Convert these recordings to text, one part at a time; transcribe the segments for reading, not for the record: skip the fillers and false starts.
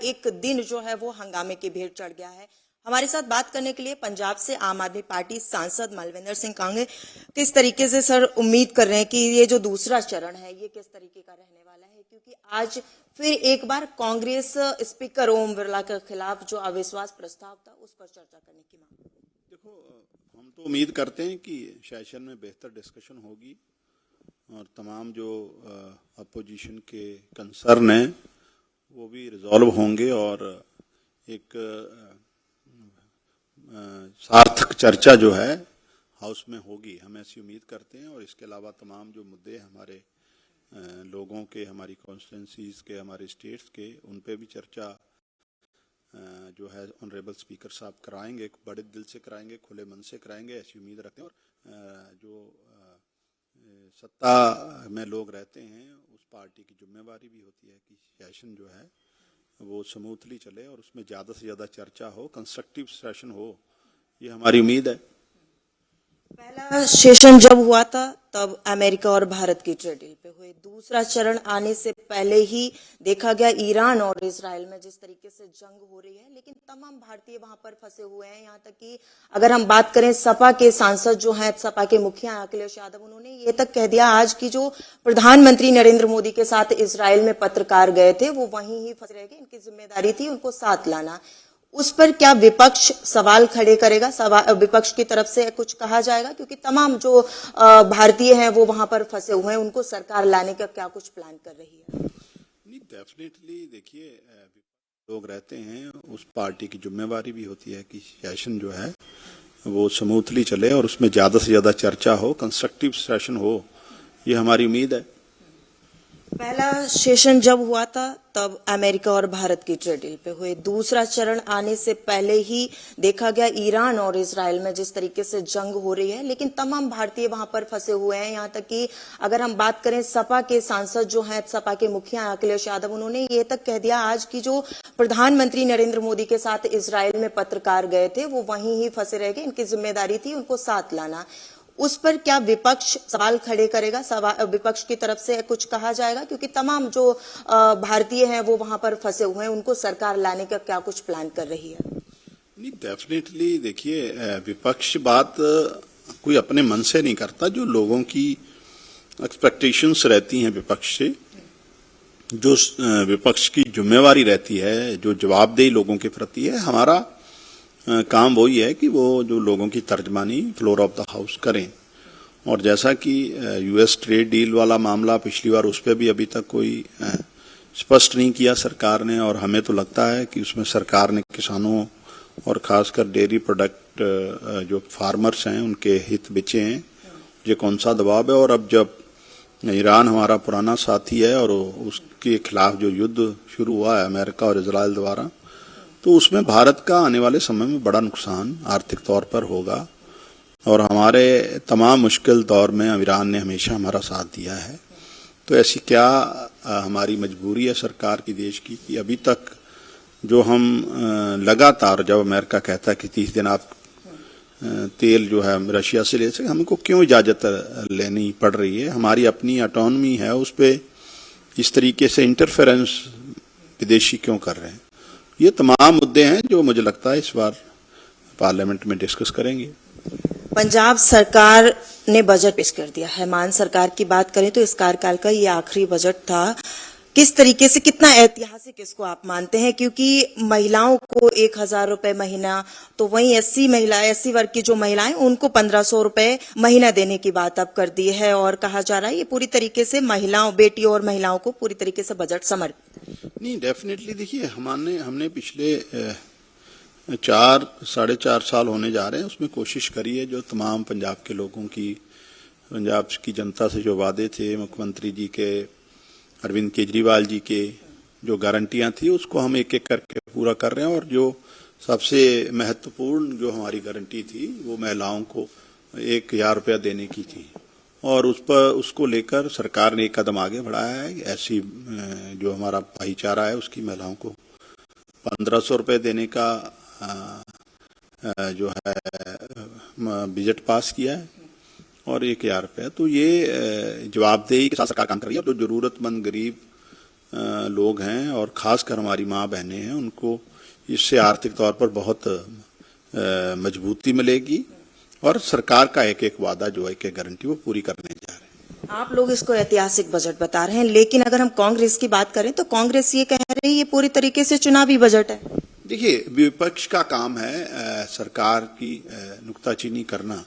एक दिन जो है वो हंगामे की भेंट चढ़ गया है। हमारे साथ बात करने के लिए पंजाब से आम आदमी पार्टी सांसद मलविंदर सिंह कांगे किस तरीके से सर उम्मीद कर रहे हैं कि ये जो दूसरा चरण है ये किस तरीके का रहने वाला है, क्योंकि आज फिर एक बार कांग्रेस स्पीकर ओम बिरला के खिलाफ जो अविश्वास प्रस्ताव था उस पर चर्चा करने की मांग। देखो, हम तो उम्मीद करते हैं कि सेशन में बेहतर डिस्कशन होगी और तमाम जो अपोजिशन के कंसर्न हैं वो भी रिजॉल्व होंगे और एक सार्थक चर्चा जो है हाउस में होगी। हम ऐसी उम्मीद करते हैं और इसके अलावा तमाम जो मुद्दे हमारे लोगों के, हमारी कॉन्स्टिट्यूंसीज के, हमारे स्टेट्स के, उन पे भी चर्चा जो है ऑनरेबल स्पीकर साहब कराएंगे, बड़े दिल से कराएंगे, खुले मन से कराएंगे, ऐसी उम्मीद रखते हैं। और जो सत्ता में लोग रहते हैं उस पार्टी की जिम्मेवारी भी होती है कि सेशन जो है वो स्मूथली चले और उसमें ज़्यादा से ज़्यादा चर्चा हो, कंस्ट्रक्टिव सेशन हो, ये हमारी उम्मीद है। पहला सेशन जब हुआ था तब अमेरिका और भारत की ट्रेड डील पे हुए, दूसरा चरण आने से पहले ही देखा गया ईरान और इजराइल में जिस तरीके से जंग हो रही है, लेकिन तमाम भारतीय वहां पर फंसे हुए हैं। यहाँ तक कि अगर हम बात करें सपा के सांसद जो हैं, सपा के मुखिया अखिलेश यादव, उन्होंने ये तक कह दिया आज की जो प्रधानमंत्री नरेंद्र मोदी के साथ इजराइल में पत्रकार गए थे वो वहीं ही फंसे रह गए, इनकी जिम्मेदारी थी उनको साथ लाना। उस पर क्या विपक्ष सवाल खड़े करेगा? विपक्ष की तरफ से कुछ कहा जाएगा, क्योंकि तमाम जो भारतीय हैं वो वहां पर फंसे हुए हैं, उनको सरकार लाने का क्या कुछ प्लान कर रही है? नहीं, डेफिनेटली देखिए, लोग रहते हैं उस पार्टी की जिम्मेवारी भी होती है कि सेशन जो है वो स्मूथली चले और उसमें ज्यादा से ज्यादा चर्चा हो, कंस्ट्रक्टिव सेशन हो, ये हमारी उम्मीद है। पहला सेशन जब हुआ था तब अमेरिका और भारत की ट्रेड डील पे हुए, दूसरा चरण आने से पहले ही देखा गया ईरान और इजराइल में जिस तरीके से जंग हो रही है, लेकिन तमाम भारतीय वहां पर फंसे हुए हैं। यहाँ तक कि अगर हम बात करें सपा के सांसद जो हैं, सपा के मुखिया अखिलेश यादव, उन्होंने ये तक कह दिया आज की जो प्रधानमंत्री नरेंद्र मोदी के साथ इजराइल में पत्रकार गए थे वो वहीं ही फंसे रह गए, इनकी जिम्मेदारी थी उनको साथ लाना। उस पर क्या विपक्ष सवाल खड़े करेगा? विपक्ष की तरफ से कुछ कहा जाएगा, क्योंकि तमाम जो भारतीय हैं वो वहां पर फंसे हुए हैं, उनको सरकार लाने का क्या कुछ प्लान कर रही है? नहीं, डेफिनेटली देखिए, विपक्ष बात कोई अपने मन से नहीं करता। जो लोगों की एक्सपेक्टेशंस रहती हैं विपक्ष से, जो विपक्ष की जिम्मेवारी रहती है, जो जवाबदेही लोगों के प्रति है, हमारा काम वही है कि वो जो लोगों की तर्जमानी फ्लोर ऑफ द हाउस करें। और जैसा कि यूएस ट्रेड डील वाला मामला पिछली बार, उस पर भी अभी तक कोई स्पष्ट नहीं किया सरकार ने, और हमें तो लगता है कि उसमें सरकार ने किसानों और खासकर डेयरी प्रोडक्ट जो फार्मर्स हैं उनके हित बिचे हैं। ये कौन सा दबाव है? और अब जब ईरान हमारा पुराना साथी है और उसके खिलाफ जो युद्ध शुरू हुआ है अमेरिका और इजराइल द्वारा, तो उसमें भारत का आने वाले समय में बड़ा नुकसान आर्थिक तौर पर होगा। और हमारे तमाम मुश्किल दौर में ईरान ने हमेशा हमारा साथ दिया है। तो ऐसी क्या हमारी मजबूरी है सरकार की, देश की, कि अभी तक जो हम लगातार, जब अमेरिका कहता है कि 30 दिन आप तेल जो है रशिया से ले सके, हमको क्यों इजाजत लेनी पड़ रही है? हमारी अपनी ऑटोनॉमी है, उस पर इस तरीके से इंटरफेरेंस विदेशी क्यों कर रहे हैं? ये तमाम मुद्दे हैं जो मुझे लगता है इस बार पार्लियामेंट में डिस्कस करेंगे। पंजाब सरकार ने बजट पेश कर दिया है। मान सरकार की बात करें तो इस कार्यकाल का ये आखिरी बजट था। किस तरीके से, कितना ऐतिहासिक इसको आप मानते हैं? क्योंकि महिलाओं को 1000 रुपए महीना, तो वहीं एससी वर्ग की जो महिलाएं उनको 1500 रुपए महीना देने की बात अब कर दी है, और कहा जा रहा है ये पूरी तरीके से महिलाओं, बेटियों और महिलाओं को पूरी तरीके से बजट समर्पित। नहीं, डेफिनेटली देखिए, हमने पिछले 4-4.5 साल होने जा रहे हैं, उसमें कोशिश करी है जो तमाम पंजाब के लोगों की, पंजाब की जनता से जो वादे थे मुख्यमंत्री जी के, अरविंद केजरीवाल जी के, जो गारंटियां थी उसको हम एक एक करके पूरा कर रहे हैं। और जो सबसे महत्वपूर्ण जो हमारी गारंटी थी वो महिलाओं को 1000 रुपया देने की थी, और उसको लेकर सरकार ने एक कदम आगे बढ़ाया है। ऐसी जो हमारा भाईचारा है उसकी महिलाओं को 1500 रुपये देने का जो है बजट पास किया है, और 1000 रुपये। तो ये जवाबदेही के साथ सरकार काम कर रही है। और जो जरूरतमंद गरीब लोग हैं और खासकर हमारी माँ बहनें हैं, उनको इससे आर्थिक तौर पर बहुत मजबूती मिलेगी और सरकार का एक एक वादा जो है, एक एक गारंटी वो पूरी करने जा रहे हैं। आप लोग इसको ऐतिहासिक बजट बता रहे हैं, लेकिन अगर हम कांग्रेस की बात करें तो कांग्रेस ये कह रही है ये पूरी तरीके से चुनावी बजट है। देखिए, विपक्ष का काम है सरकार की नुक्ताचीनी करना,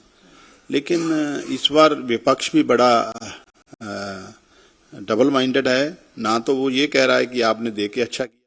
लेकिन इस बार विपक्ष भी बड़ा डबल माइंडेड है। ना तो वो ये कह रहा है कि आपने दे के अच्छा किया,